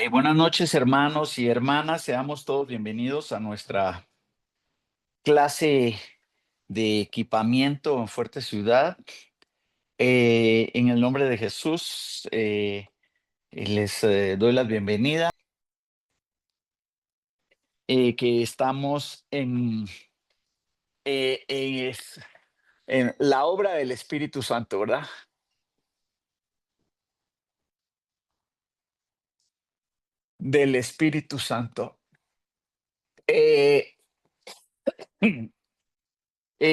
Buenas noches, hermanos y hermanas. Seamos todos bienvenidos a nuestra clase de equipamiento en Fuerte Ciudad. En el nombre de Jesús, les doy la bienvenida. Que estamos en la obra del Espíritu Santo, ¿verdad? Del Espíritu Santo. Eh,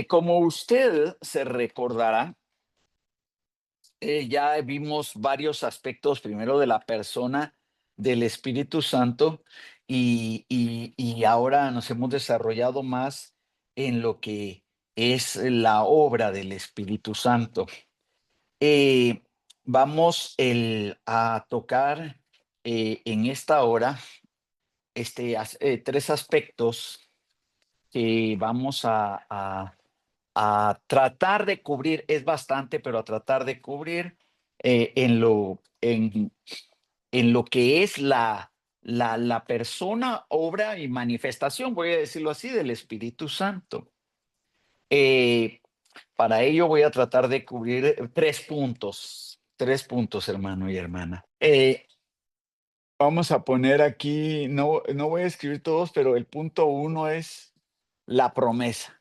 como usted se recordará, ya vimos varios aspectos, primero de la persona del Espíritu Santo y ahora nos hemos desarrollado más en lo que es la obra del Espíritu Santo. Eh, a tocar en esta hora tres aspectos que vamos a tratar de cubrir, es bastante, pero a tratar de cubrir en lo que es la persona, obra y manifestación, voy a decirlo así, del Espíritu Santo. Eh, para ello voy a tratar de cubrir tres puntos, hermano y hermana. Vamos a poner aquí, no voy a escribir todos, pero el punto uno es la promesa.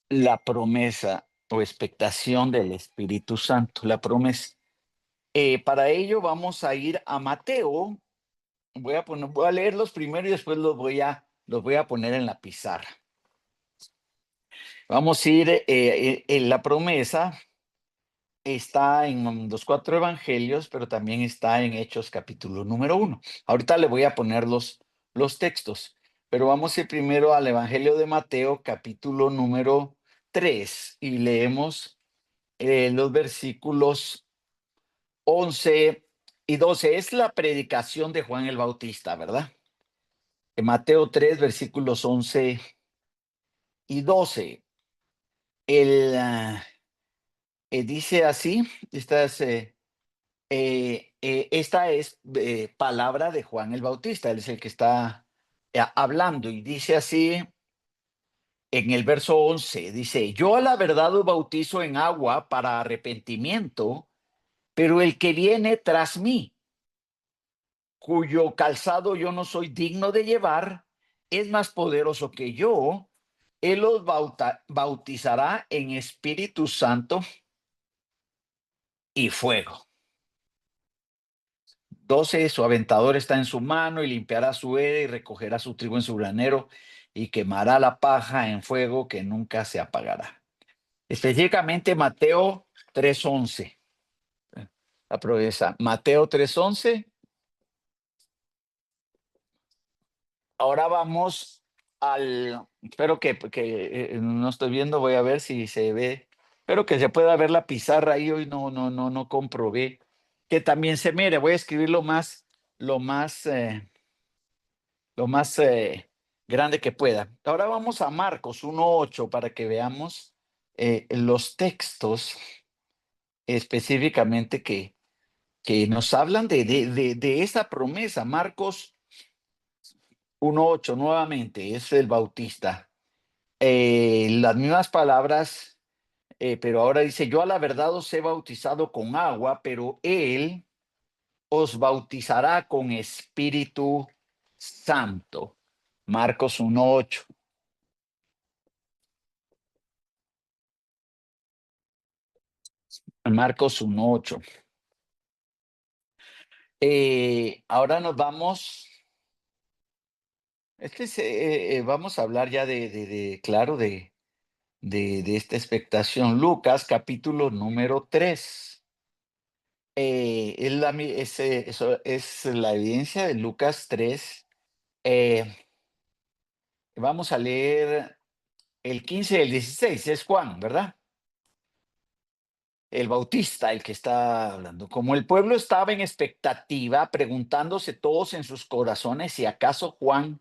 La promesa o expectación del Espíritu Santo, la promesa. Para ello vamos a ir a Mateo. Voy a leerlos primero y después los voy a poner en la pizarra. Vamos a ir en la promesa. Está en los cuatro evangelios, pero también está en Hechos capítulo número 1. Ahorita le voy a poner los textos, pero vamos a ir primero al Evangelio de Mateo capítulo número 3 y leemos los versículos 11 y 12. Es la predicación de Juan el Bautista, ¿verdad? En Mateo 3, versículos 11 y 12. El, dice así, esta es palabra de Juan el Bautista, él es el que está hablando y dice así en el verso 11, dice, yo a la verdad os bautizo en agua para arrepentimiento, pero el que viene tras mí, cuyo calzado yo no soy digno de llevar, es más poderoso que yo. Él los bautizará en Espíritu Santo y fuego. 12. Su aventador está en su mano y limpiará su era y recogerá su trigo en su granero y quemará la paja en fuego que nunca se apagará. Específicamente Mateo 3:11. La promesa. Mateo 3:11. Ahora vamos espero que no estoy viendo, voy a ver si se ve, espero que se pueda ver la pizarra ahí, hoy no comprobé que también se mire, voy a escribir lo más, eh, lo más grande que pueda. Ahora vamos a Marcos 1:8 para que veamos los textos específicamente que nos hablan de esa promesa. Marcos 1:8 nuevamente, es el Bautista. Las mismas palabras, pero ahora dice, yo a la verdad os he bautizado con agua, pero él os bautizará con Espíritu Santo. Marcos 1:8. Marcos 1:8. Ahora nos vamos, vamos a hablar ya claro, de esta expectación. Lucas capítulo número 3. Eso es la evidencia de Lucas 3. Eh, Vamos a leer el 15 y el 16. Es Juan, ¿verdad? El Bautista, el que está hablando. Como el pueblo estaba en expectativa, preguntándose todos en sus corazones si acaso Juan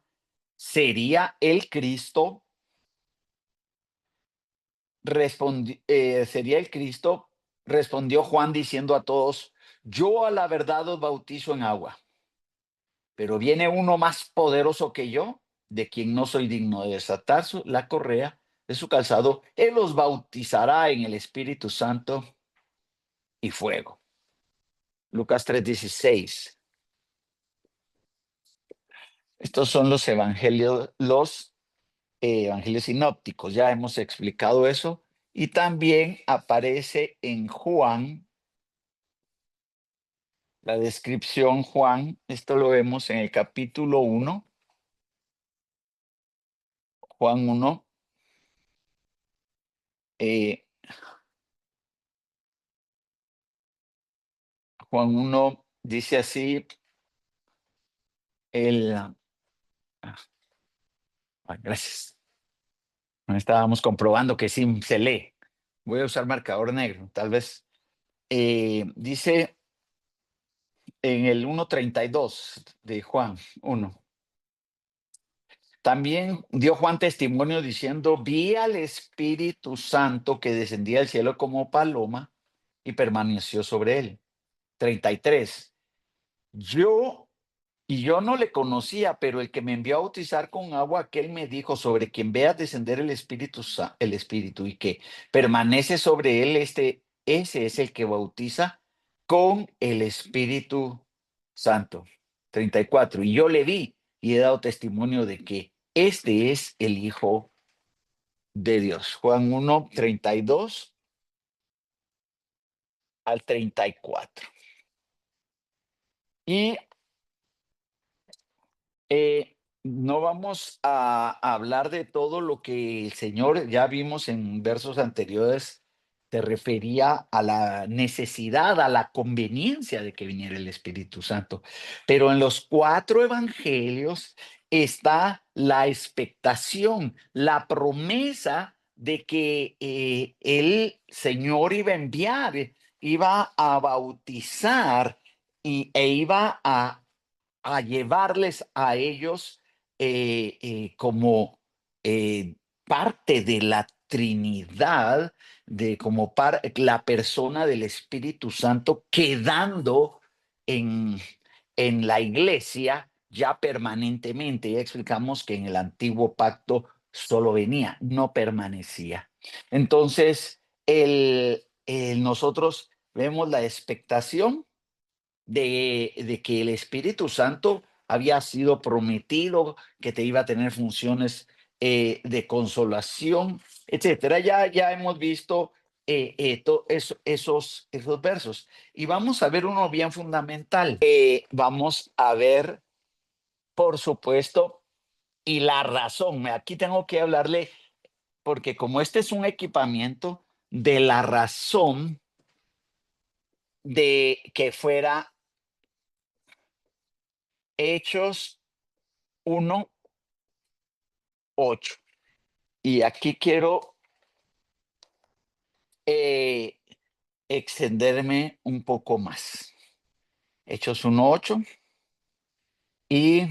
sería el Cristo, sería el Cristo, respondió Juan diciendo a todos, yo a la verdad os bautizo en agua, pero viene uno más poderoso que yo, de quien no soy digno de desatar la correa de su calzado. Él os bautizará en el Espíritu Santo y fuego. Lucas 3:16. Estos son los evangelios sinópticos. Ya hemos explicado eso. Y también aparece en Juan, la descripción Juan, esto lo vemos en el capítulo 1, Juan 1, eh, Juan 1 dice así, el, gracias, estábamos comprobando que sí se lee. Voy a usar marcador negro, tal vez. Dice en el 1:32 de Juan 1. También dio Juan testimonio diciendo, vi al Espíritu Santo que descendía del cielo como paloma y permaneció sobre él. 33. Yo no le conocía, pero el que me envió a bautizar con agua, aquel me dijo, sobre quien veas descender el Espíritu y que permanece sobre él, ese es el que bautiza con el Espíritu Santo. 34. Y yo le vi y he dado testimonio de que este es el Hijo de Dios. Juan 1:32 al 34. Y no vamos a hablar de todo lo que el Señor, ya vimos en versos anteriores, se refería a la necesidad, a la conveniencia de que viniera el Espíritu Santo. Pero en los 4 evangelios está la expectación, la promesa de que el Señor iba a enviar, iba a bautizar e iba a llevarles a ellos como parte de la Trinidad, de como la persona del Espíritu Santo quedando en, en la iglesia ya permanentemente. Ya explicamos que en el antiguo pacto solo venía, no permanecía. Entonces, nosotros vemos la expectación de que el Espíritu Santo había sido prometido, que te iba a tener funciones de consolación, etcétera. Ya hemos visto esos versos. Y vamos a ver uno bien fundamental. Vamos a ver, por supuesto, y la razón. Aquí tengo que hablarle, porque como este es un equipamiento, de la razón de que fuera Hechos 1:8. Y aquí quiero eh, extenderme un poco más. Hechos 1:8 y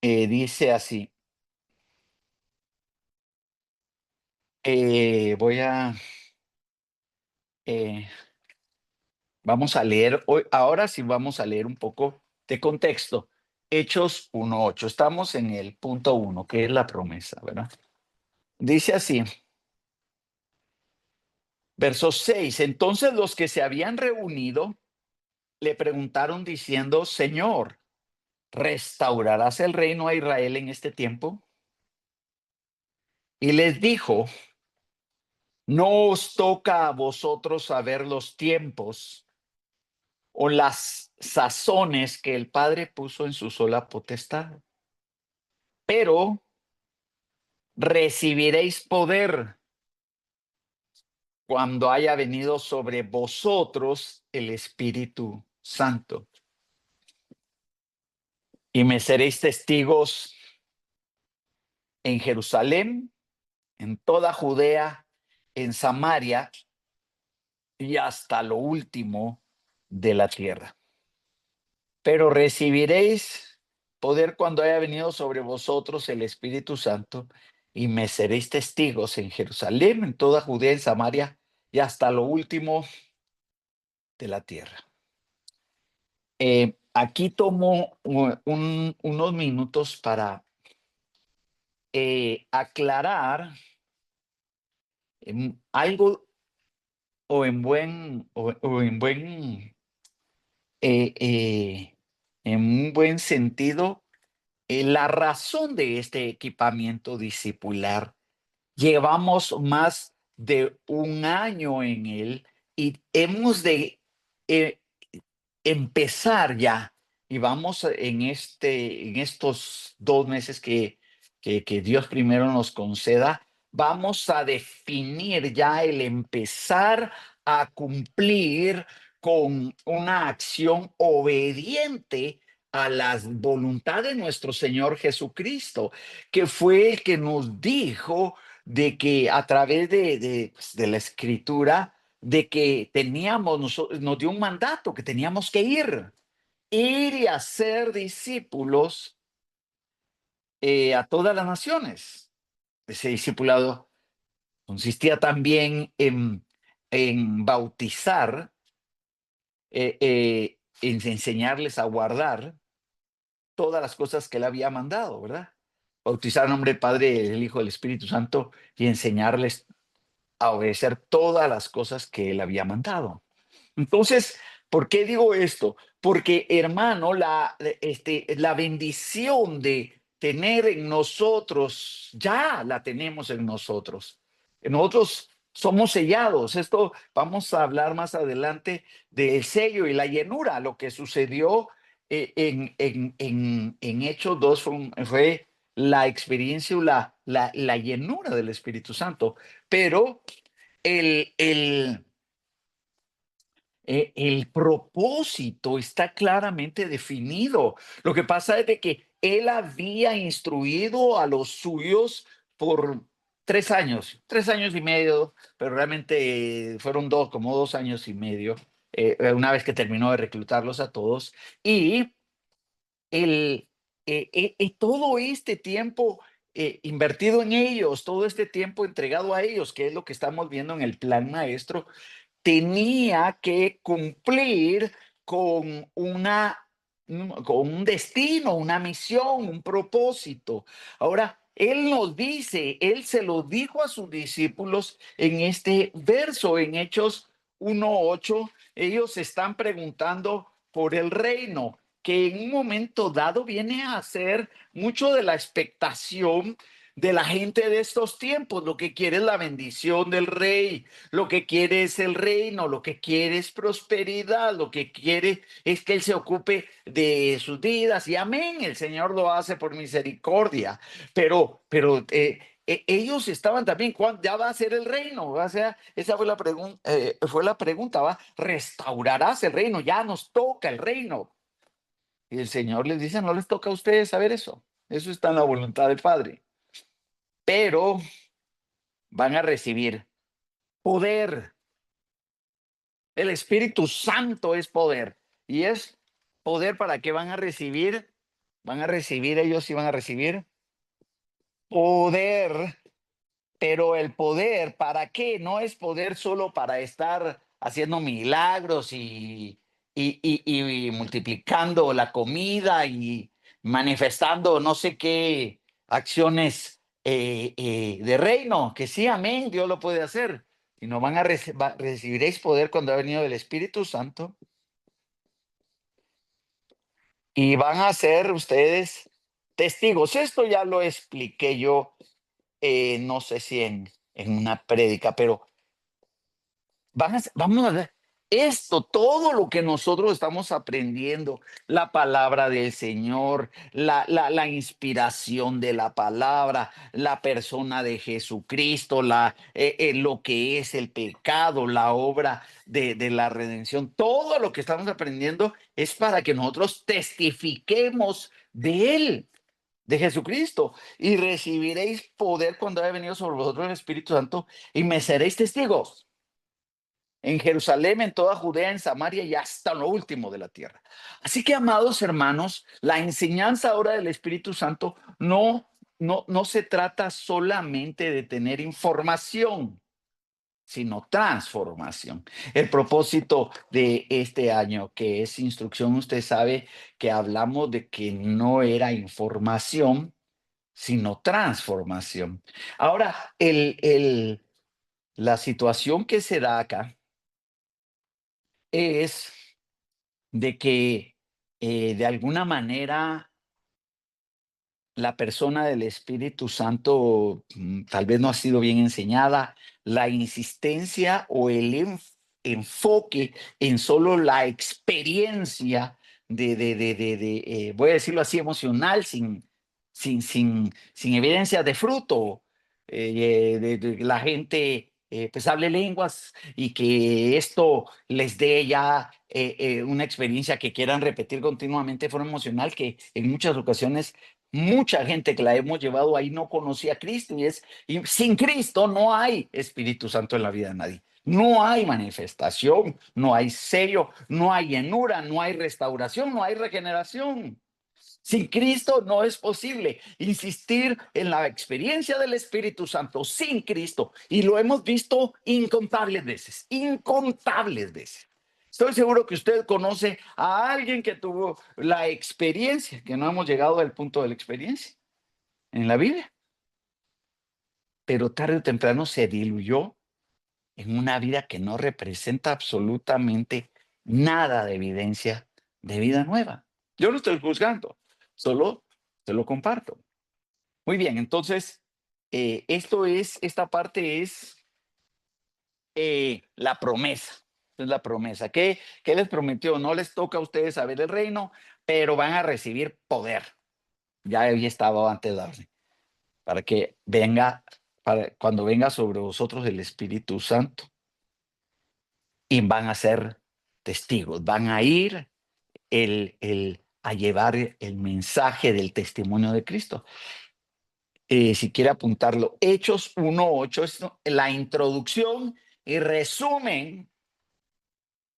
dice así. Voy a, eh, vamos a leer hoy, ahora sí vamos a leer un poco de contexto. Hechos 1:8. Estamos en el punto 1, que es la promesa, ¿verdad? Dice así, verso 6. Entonces los que se habían reunido le preguntaron diciendo, Señor, ¿restaurarás el reino a Israel en este tiempo? Y les dijo, no os toca a vosotros saber los tiempos o las sazones que el Padre puso en su sola potestad, pero recibiréis poder cuando haya venido sobre vosotros el Espíritu Santo. Y me seréis testigos en Jerusalén, en toda Judea, en Samaria y hasta lo último de la tierra. Pero recibiréis poder cuando haya venido sobre vosotros el Espíritu Santo y me seréis testigos en Jerusalén, en toda Judea, en Samaria y hasta lo último de la tierra. Aquí tomo unos minutos para aclarar algo o eh, eh, en un buen sentido, la razón de este equipamiento discipular. Llevamos más de un año en él y hemos de eh, empezar ya, y vamos en estos 2 meses que Dios primero nos conceda, vamos a definir ya el empezar a cumplir con una acción obediente a la voluntad de nuestro Señor Jesucristo, que fue el que nos dijo de que a través de la escritura, de que nos dio un mandato, que teníamos que ir y hacer discípulos a todas las naciones. Ese discipulado consistía también en bautizar, en enseñarles a guardar todas las cosas que él había mandado, ¿verdad? Bautizar en nombre del Padre, del Hijo, del Espíritu Santo y enseñarles a obedecer todas las cosas que él había mandado. Entonces, ¿por qué digo esto? Porque, hermano, la bendición de tener en nosotros, ya la tenemos en nosotros. Nosotros somos sellados. Esto vamos a hablar más adelante del sello y la llenura. Lo que sucedió en Hechos 2 fue la experiencia o la llenura del Espíritu Santo. Pero el el propósito está claramente definido. Lo que pasa es de que él había instruido a los suyos por 3 años y medio, pero realmente fueron como 2 años y medio, una vez que terminó de reclutarlos a todos. Y el, todo este tiempo invertido en ellos, todo este tiempo entregado a ellos, que es lo que estamos viendo en el plan maestro, tenía que cumplir con con un destino, una misión, un propósito. Ahora, él nos dice, él se lo dijo a sus discípulos en este verso, en Hechos 1:8, ellos están preguntando por el reino, que en un momento dado viene a ser mucho de la expectación de la gente de estos tiempos. Lo que quiere es la bendición del rey, lo que quiere es el reino, lo que quiere es prosperidad, lo que quiere es que él se ocupe de sus vidas. Y amén, el Señor lo hace por misericordia. Pero ellos estaban también, ¿cuándo ya va a ser el reino? O sea, esa fue la pregunta, ¿va? ¿Restaurarás el reino? Ya nos toca el reino. Y el Señor les dice, no les toca a ustedes saber eso. Eso está en la voluntad del Padre. Pero van a recibir poder. El Espíritu Santo es poder. Y es poder para que ellos sí van a recibir poder. Pero el poder, ¿para qué? No es poder solo para estar haciendo milagros y multiplicando la comida y manifestando no sé qué acciones de reino, que sí, amén, Dios lo puede hacer. Y no recibiréis poder cuando ha venido el Espíritu Santo y van a ser ustedes testigos. Esto ya lo expliqué yo, no sé si en una prédica, pero vamos a ver esto, todo lo que nosotros estamos aprendiendo, la palabra del Señor, la inspiración de la palabra, la persona de Jesucristo, lo que es el pecado, la obra de la redención, todo lo que estamos aprendiendo es para que nosotros testifiquemos de Él, de Jesucristo, y recibiréis poder cuando haya venido sobre vosotros el Espíritu Santo y me seréis testigos en Jerusalén, en toda Judea, en Samaria y hasta lo último de la tierra. Así que, amados hermanos, la enseñanza ahora del Espíritu Santo no se trata solamente de tener información, sino transformación. El propósito de este año, que es instrucción, usted sabe que hablamos de que no era información, sino transformación. Ahora, la situación que se da acá es de que de alguna manera la persona del Espíritu Santo tal vez no ha sido bien enseñada, la insistencia o el enfoque en solo la experiencia voy a decirlo así, emocional, sin evidencia de fruto, de la gente pues hable lenguas y que esto les dé ya una experiencia que quieran repetir continuamente de forma emocional, que en muchas ocasiones mucha gente que la hemos llevado ahí no conocía a Cristo y sin Cristo no hay Espíritu Santo en la vida de nadie. No hay manifestación, no hay sello, no hay llenura, no hay restauración, no hay regeneración. Sin Cristo no es posible insistir en la experiencia del Espíritu Santo sin Cristo. Y lo hemos visto incontables veces, incontables veces. Estoy seguro que usted conoce a alguien que tuvo la experiencia, que no hemos llegado al punto de la experiencia en la Biblia, pero tarde o temprano se diluyó en una vida que no representa absolutamente nada de evidencia de vida nueva. Yo no estoy juzgando, solo te lo comparto. Muy bien, entonces, esta parte es la promesa. Es la promesa. ¿Qué les prometió? No les toca a ustedes saber el reino, pero van a recibir poder. Ya había estado antes de darse, para que venga, cuando venga sobre vosotros el Espíritu Santo, y van a ser testigos, van a ir a llevar el mensaje del testimonio de Cristo. Si quiere apuntarlo, Hechos 1:8 es la introducción y resumen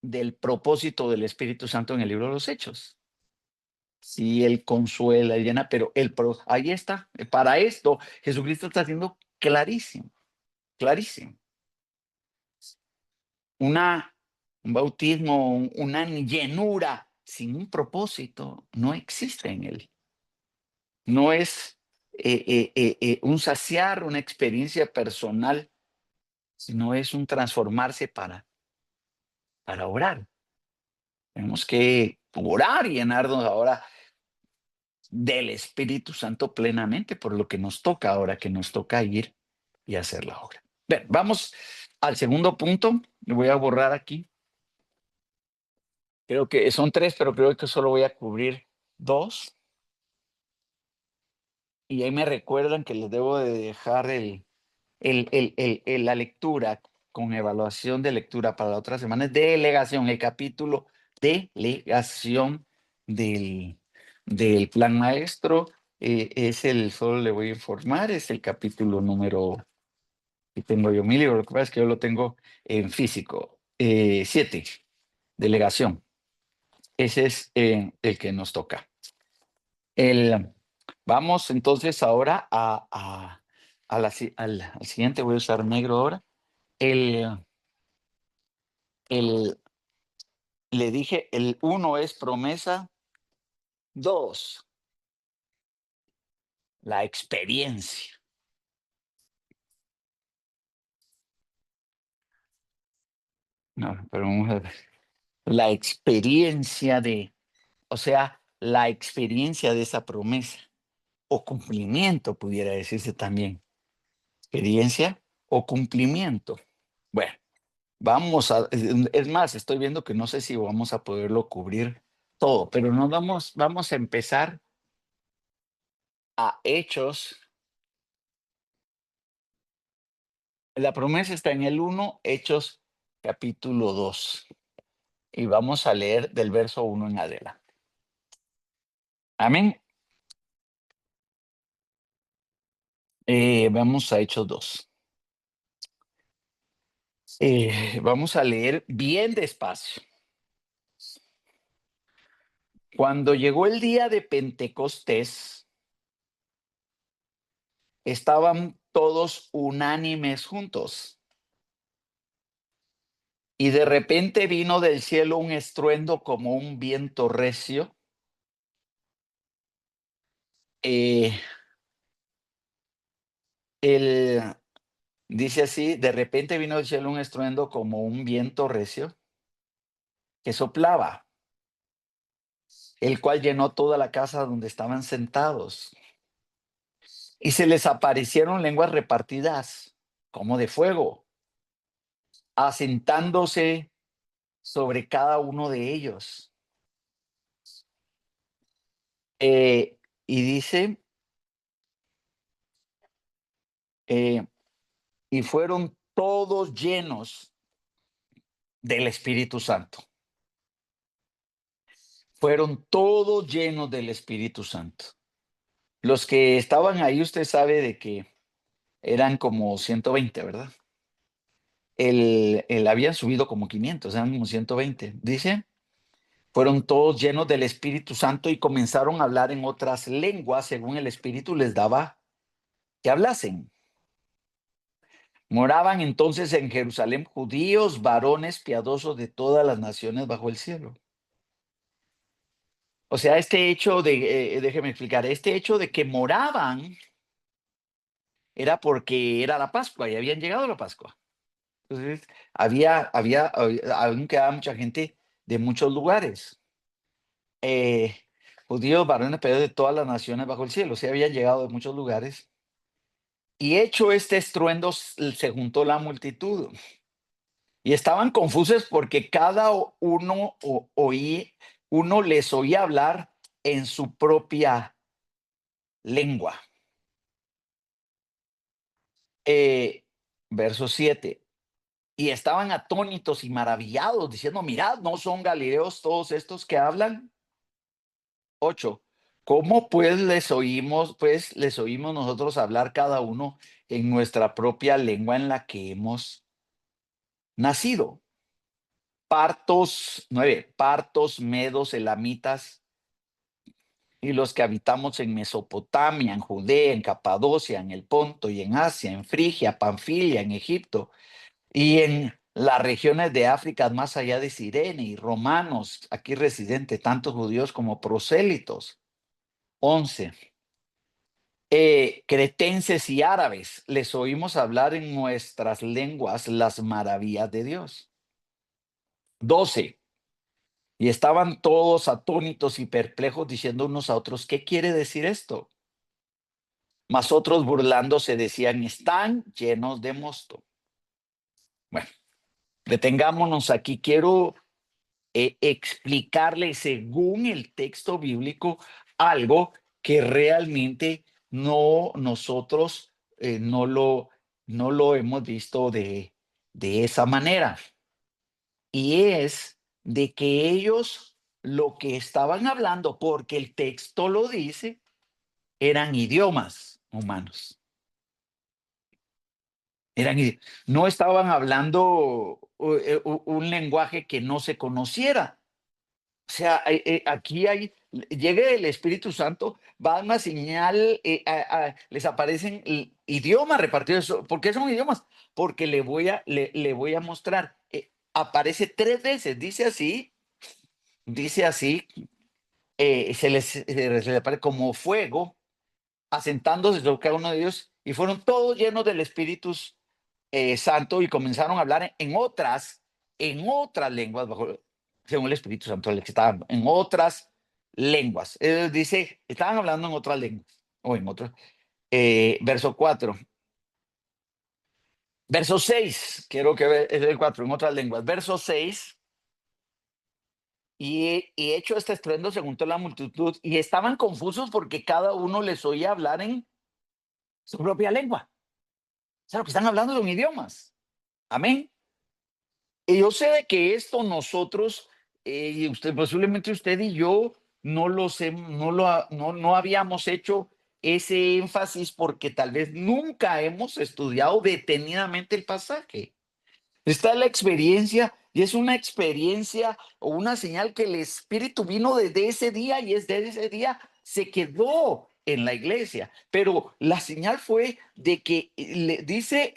del propósito del Espíritu Santo en el libro de los Hechos. Sí, él consuela, él llena, pero ahí está. Para esto, Jesucristo está haciendo clarísimo, clarísimo. Un bautismo, una llenura sin un propósito no existe en él. No es un saciar, una experiencia personal, sino es un transformarse para orar. Tenemos que orar y llenarnos ahora del Espíritu Santo plenamente, por lo que nos toca ahora, que nos toca ir y hacer la obra. Bien, vamos al segundo punto. Lo voy a borrar aquí. Creo que son tres, pero creo que solo voy a cubrir dos. Y ahí me recuerdan que les debo de dejar la lectura con evaluación de lectura para la otra semana. Es delegación, el capítulo delegación del plan maestro. Solo le voy a informar, es el capítulo número, y tengo yo mi libro, lo que pasa es que yo lo tengo en físico, 7, delegación. Ese es el que nos toca. Vamos entonces ahora al siguiente, voy a usar negro ahora. El, el, Le dije, el uno es promesa, dos, la experiencia. No, pero vamos a ver. La experiencia o sea, la experiencia de esa promesa o cumplimiento, pudiera decirse también. Experiencia o cumplimiento. Bueno, es más, estoy viendo que no sé si vamos a poderlo cubrir todo, pero vamos a empezar a Hechos. La promesa está en el 1, Hechos capítulo 2. Y vamos a leer del verso 1 en adelante. Amén. Vamos a Hechos 2. Vamos a leer bien despacio. Cuando llegó el día de Pentecostés, estaban todos unánimes juntos. Y de repente vino del cielo un estruendo como un viento recio. Eh, el, dice así, de repente vino del cielo un estruendo como un viento recio que soplaba, el cual llenó toda la casa donde estaban sentados. Y se les aparecieron lenguas repartidas como de fuego, asentándose sobre cada uno de ellos. Y dice, eh, y fueron todos llenos del Espíritu Santo. Fueron todos llenos del Espíritu Santo. Los que estaban ahí, usted sabe de que eran como 120, ¿verdad? Habían subido como 500, eran como 120. Dice, fueron todos llenos del Espíritu Santo y comenzaron a hablar en otras lenguas según el Espíritu les daba que hablasen. Moraban entonces en Jerusalén judíos, varones piadosos de todas las naciones bajo el cielo. O sea, este hecho déjeme explicar, este hecho de que moraban era porque era la Pascua y habían llegado a la Pascua. Entonces, aún quedaba mucha gente de muchos lugares. Eh, Judíos, varones piadosos de todas las naciones bajo el cielo. O sea, habían llegado de muchos lugares. Y hecho este estruendo, se juntó la multitud. Y estaban confusos porque cada uno les oía hablar en su propia lengua. Verso 7. Y estaban atónitos y maravillados, diciendo, mirad, ¿no son galileos todos estos que hablan? 8. ¿Cómo pues les oímos nosotros hablar cada uno en nuestra propia lengua en la que hemos nacido? Partos, 9, partos, medos, elamitas, y los que habitamos en Mesopotamia, en Judea, en Capadocia, en el Ponto y en Asia, en Frigia, Panfilia, en Egipto y en las regiones de África más allá de Cirene, y romanos aquí residentes, tanto judíos como prosélitos. 11. Cretenses y árabes, les oímos hablar en nuestras lenguas las maravillas de Dios. 12. Y estaban todos atónitos y perplejos, diciendo unos a otros, ¿qué quiere decir esto? Mas otros burlándose decían, están llenos de mosto. Bueno, detengámonos aquí. Quiero explicarle según el texto bíblico algo que realmente nosotros no lo hemos visto de esa manera. Y es de que ellos lo que estaban hablando, porque el texto lo dice, eran idiomas humanos. No estaban hablando un lenguaje que no se conociera. O sea, aquí llega el Espíritu Santo, va a dar una señal, les aparecen idiomas repartidos. ¿Por qué son idiomas? Porque le voy a mostrar. Aparece 3 veces, dice así, se le aparece como fuego, asentándose sobre cada uno de ellos, y fueron todos llenos del Espíritu Santo y comenzaron a hablar en otras lenguas, según el Espíritu Santo, les estaban en otras lenguas. Dice, estaban hablando en otras lenguas, o en otros. Verso 4. Verso 6, quiero que vean, es el 4, en otras lenguas. Verso 6, y hecho este estruendo se juntó la multitud, y estaban confusos porque cada uno les oía hablar en su propia lengua. O sea, lo que están hablando son idiomas. Amén. Y yo sé de que esto nosotros, y usted, posiblemente usted y yo, no habíamos hecho ese énfasis porque tal vez nunca hemos estudiado detenidamente el pasaje. Está la experiencia y es una experiencia o una señal que el Espíritu vino desde ese día y desde ese día se quedó en la iglesia. Pero la señal fue de que le dice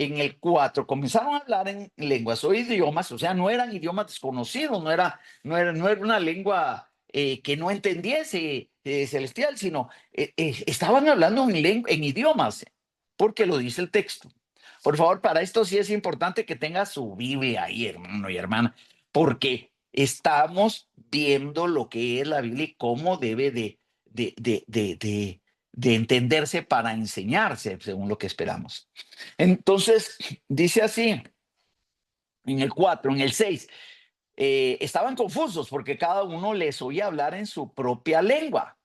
en el 4 comenzaron a hablar en lenguas o idiomas, o sea, no eran idiomas desconocidos, no era una lengua que no entendiese celestial, sino estaban hablando en idiomas, porque lo dice el texto. Por favor, para esto sí es importante que tenga su Biblia ahí, hermano y hermana, porque estamos viendo lo que es la Biblia y cómo debe de entenderse para enseñarse, según lo que esperamos. Entonces, dice así, en el 4, en el 6, estaban confusos porque cada uno les oía hablar en su propia lengua.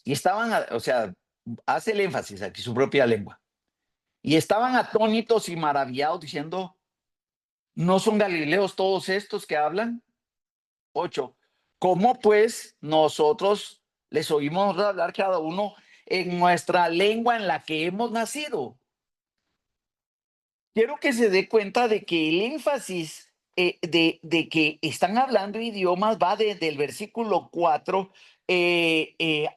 Y estaban, o sea, hace el énfasis aquí, su propia lengua. Y estaban atónitos y maravillados diciendo, ¿no son galileos todos estos que hablan? 8. ¿Cómo pues nosotros les oímos hablar cada uno en nuestra lengua en la que hemos nacido? Quiero que se dé cuenta de que el énfasis de que están hablando idiomas va desde el versículo 4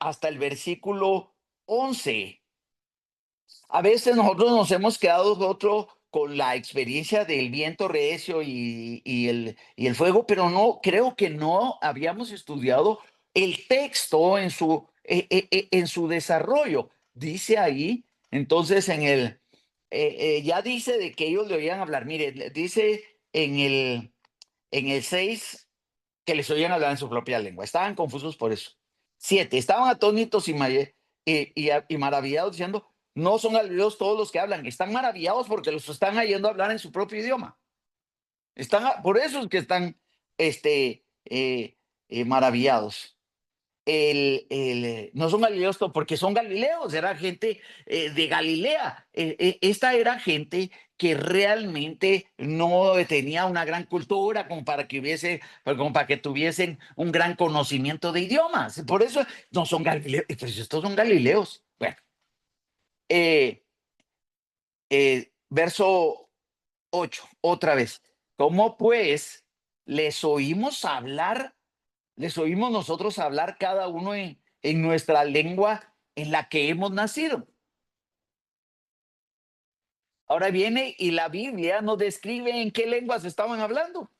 hasta el versículo 11. A veces nosotros nos hemos quedado otro con la experiencia del viento recio y el fuego, pero no, creo que no habíamos estudiado el texto en su desarrollo. Dice ahí, entonces ya dice de que ellos le oían hablar. Mire, dice en el 6 que les oían hablar en su propia lengua. Estaban confusos por eso. 7, estaban atónitos y maravillados diciendo, no son galileos todos los que hablan, están maravillados porque los están oyendo hablar en su propio idioma. Por eso es que están maravillados. No son galileos porque son galileos, era gente de Galilea. Esta era gente que realmente no tenía una gran cultura como para que tuviesen un gran conocimiento de idiomas. Por eso no son galileos, pues estos son galileos. Bueno, verso 8, otra vez. ¿Cómo pues les oímos nosotros hablar cada uno en nuestra lengua en la que hemos nacido? Ahora viene y la Biblia nos describe en qué lenguas estaban hablando.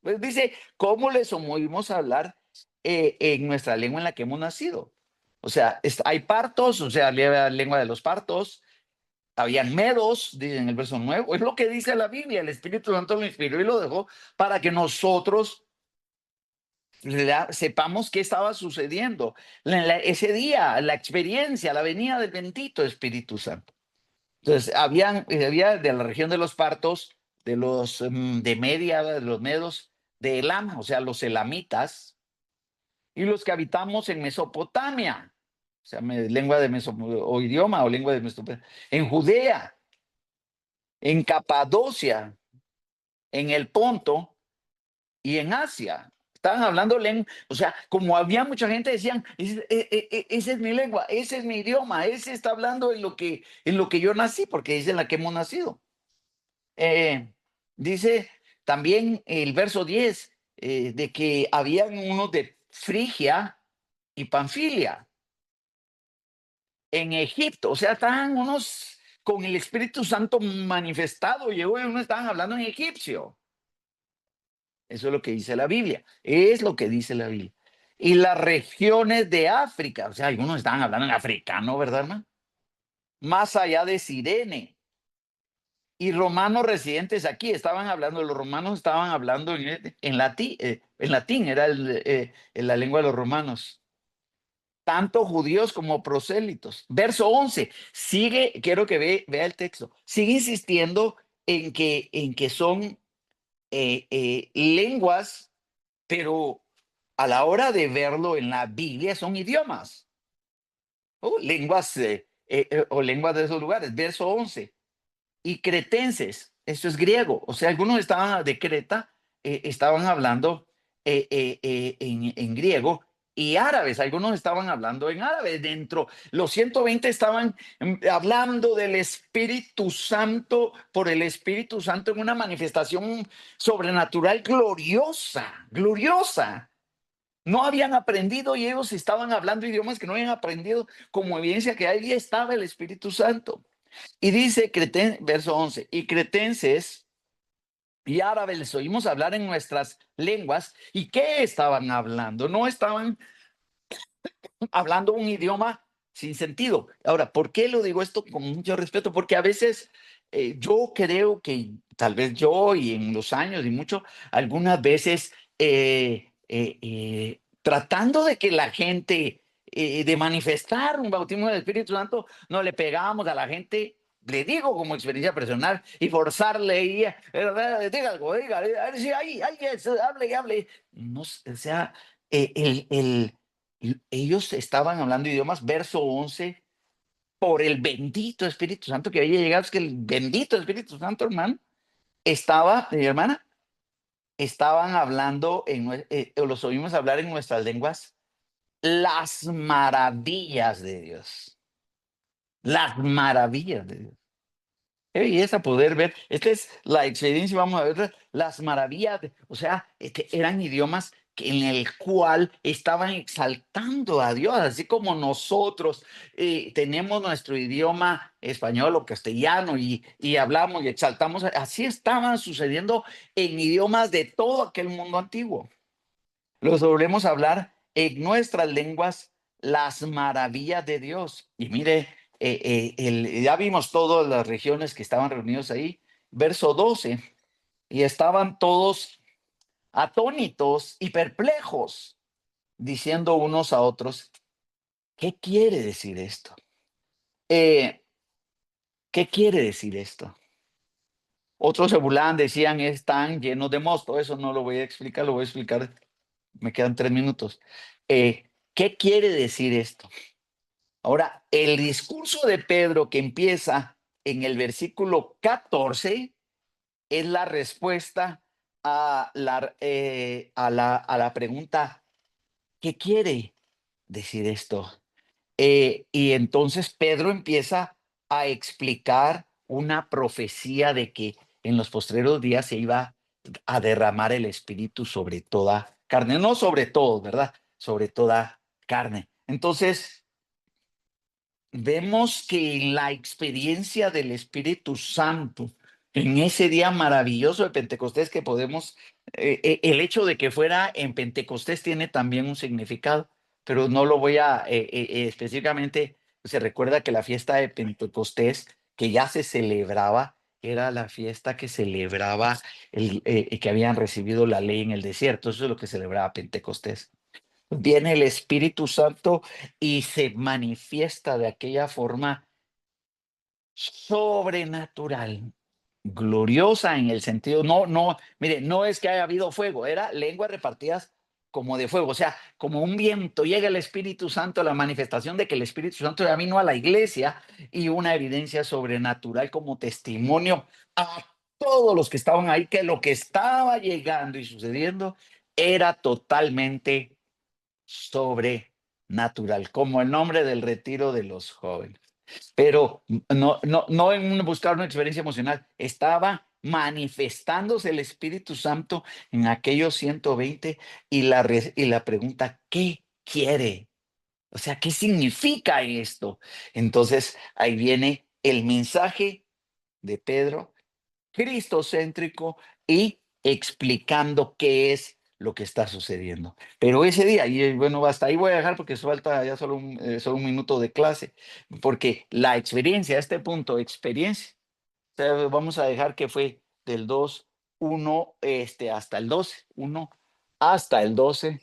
Pues dice, ¿cómo les oímos hablar en nuestra lengua en la que hemos nacido? O sea, hay partos, o sea, la lengua de los partos, habían medos, dice en el verso 9, es lo que dice la Biblia, el Espíritu Santo lo inspiró y lo dejó para que nosotros sepamos qué estaba sucediendo. Ese día, la experiencia, la venida del bendito Espíritu Santo. Entonces, había de la región de los partos, de los de Media, de los medos, de Elam, o sea, los elamitas, y los que habitamos en Mesopotamia, o sea, lengua de Mesopotamia, o idioma o lengua de Mesopotamia, en Judea, en Capadocia, en el Ponto y en Asia. Estaban hablando lengua, o sea, como había mucha gente, decían, esa es mi lengua, ese es mi idioma, ese está hablando en lo que yo nací, porque es en la que hemos nacido. Dice también el verso 10 de que habían unos de Frigia y Panfilia en Egipto, o sea, estaban unos con el Espíritu Santo manifestado, llegó y unos estaban hablando en egipcio. Eso es lo que dice la Biblia, es lo que dice la Biblia. Y las regiones de África, o sea, algunos estaban hablando en africano, ¿verdad, hermano? Más allá de Sirene. Y romanos residentes aquí los romanos estaban hablando en latín era en la lengua de los romanos, tanto judíos como prosélitos. Verso 11, quiero que vea el texto, sigue insistiendo en que son lenguas, pero a la hora de verlo en la Biblia son idiomas, lenguas o lenguas de esos lugares. Verso 11, y cretenses, esto es griego, o sea, algunos estaban de Creta, estaban hablando en griego, y árabes, algunos estaban hablando en árabe. Los 120 estaban hablando del Espíritu Santo, por el Espíritu Santo en una manifestación sobrenatural gloriosa, gloriosa. No habían aprendido y ellos estaban hablando idiomas que no habían aprendido, como evidencia que ahí estaba el Espíritu Santo. Y dice, verso 11, y cretenses y árabes les oímos hablar en nuestras lenguas. ¿Y qué estaban hablando? No estaban hablando un idioma sin sentido. Ahora, ¿por qué lo digo esto con mucho respeto? Porque a veces yo creo que tal vez yo y en los años y mucho, algunas veces tratando de que la gente, de manifestar un bautismo del Espíritu Santo, no le pegamos a la gente. Le digo como experiencia personal y forzarle y diga algo, diga, a ver si ahí, hable y hable. No, o sea, ellos estaban hablando idiomas, verso 11, por el bendito Espíritu Santo que había llegado. Es que el bendito Espíritu Santo, hermano, estaba, mi hermana, estaban hablando, los oímos hablar en nuestras lenguas, las maravillas de Dios. Las maravillas de Dios. Qué belleza poder ver. Esta es la experiencia, vamos a ver las maravillas, o sea, eran idiomas en el cual estaban exaltando a Dios, así como nosotros tenemos nuestro idioma español o castellano y hablamos y exaltamos, así estaban sucediendo en idiomas de todo aquel mundo antiguo. Los volvemos a hablar en nuestras lenguas las maravillas de Dios. Y mire, ya vimos todas las regiones que estaban reunidos ahí. Verso 12, y estaban todos atónitos y perplejos, diciendo unos a otros, ¿qué quiere decir esto? Eh, ¿Qué quiere decir esto? Otros se burlaban, decían, están llenos de mosto. Eso no lo voy a explicar, lo voy a explicar, me quedan 3 minutos. ¿Qué quiere decir esto? Ahora, el discurso de Pedro que empieza en el versículo 14 es la respuesta a la pregunta, ¿qué quiere decir esto? Y entonces Pedro empieza a explicar una profecía de que en los postreros días se iba a derramar el Espíritu sobre toda carne, no sobre todo, ¿verdad? Sobre toda carne. Entonces, vemos que en la experiencia del Espíritu Santo, en ese día maravilloso de Pentecostés que podemos, el hecho de que fuera en Pentecostés tiene también un significado, pero no lo voy a específicamente, se recuerda que la fiesta de Pentecostés que ya se celebraba, era la fiesta que celebraba que habían recibido la ley en el desierto. Eso es lo que celebraba Pentecostés. Viene el Espíritu Santo y se manifiesta de aquella forma sobrenatural, gloriosa en el sentido, mire, no es que haya habido fuego, era lenguas repartidas como de fuego, o sea, como un viento, llega el Espíritu Santo, la manifestación de que el Espíritu Santo ya vino a la iglesia y una evidencia sobrenatural como testimonio a todos los que estaban ahí, que lo que estaba llegando y sucediendo era totalmente sobrenatural, como el nombre del retiro de los jóvenes. Pero no en buscar una experiencia emocional, estaba manifestándose el Espíritu Santo en aquellos 120 y la pregunta, ¿qué quiere? O sea, ¿qué significa esto? Entonces, ahí viene el mensaje de Pedro cristocéntrico y explicando qué es lo que está sucediendo. Pero ese día, y bueno, hasta ahí voy a dejar porque falta ya solo un minuto de clase, porque la experiencia, a este punto, experiencia, vamos a dejar que fue del 2:1 hasta el 12, 1 hasta el 12.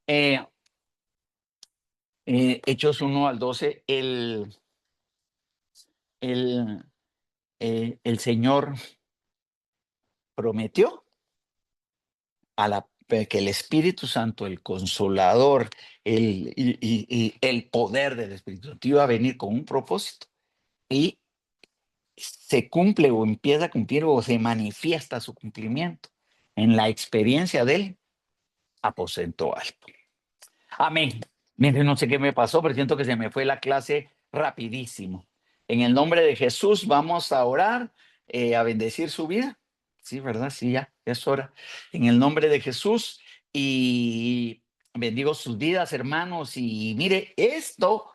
eh, Hechos 1 al 12, el, el Señor prometió que el Espíritu Santo, el Consolador, y el poder del Espíritu Santo iba a venir con un propósito y se cumple o empieza a cumplir o se manifiesta su cumplimiento en la experiencia del aposento alto. Amén. Mire, no sé qué me pasó, pero siento que se me fue la clase rapidísimo. En el nombre de Jesús vamos a orar, a bendecir su vida. Sí, ¿verdad? Sí, ya es hora. En el nombre de Jesús y bendigo sus vidas, hermanos. Y mire, esto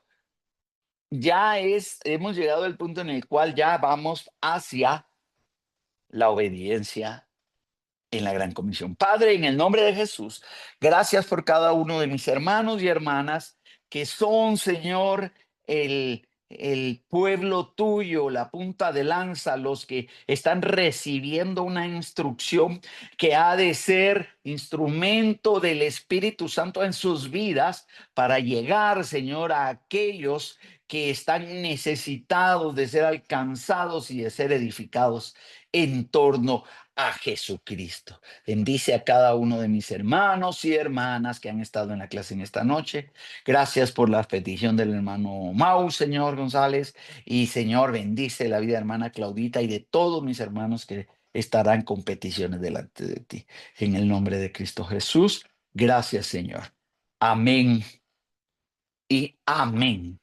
hemos llegado al punto en el cual ya vamos hacia la obediencia en la gran comisión. Padre, en el nombre de Jesús, gracias por cada uno de mis hermanos y hermanas que son, Señor, el pueblo tuyo, la punta de lanza, los que están recibiendo una instrucción que ha de ser instrumento del Espíritu Santo en sus vidas para llegar, Señor, a aquellos que están necesitados de ser alcanzados y de ser edificados en torno a Jesucristo. Bendice a cada uno de mis hermanos y hermanas que han estado en la clase en esta noche. Gracias por la petición del hermano Mau, señor González. Y Señor, bendice la vida de hermana Claudita y de todos mis hermanos que estarán con peticiones delante de ti. En el nombre de Cristo Jesús. Gracias, Señor. Amén y amén.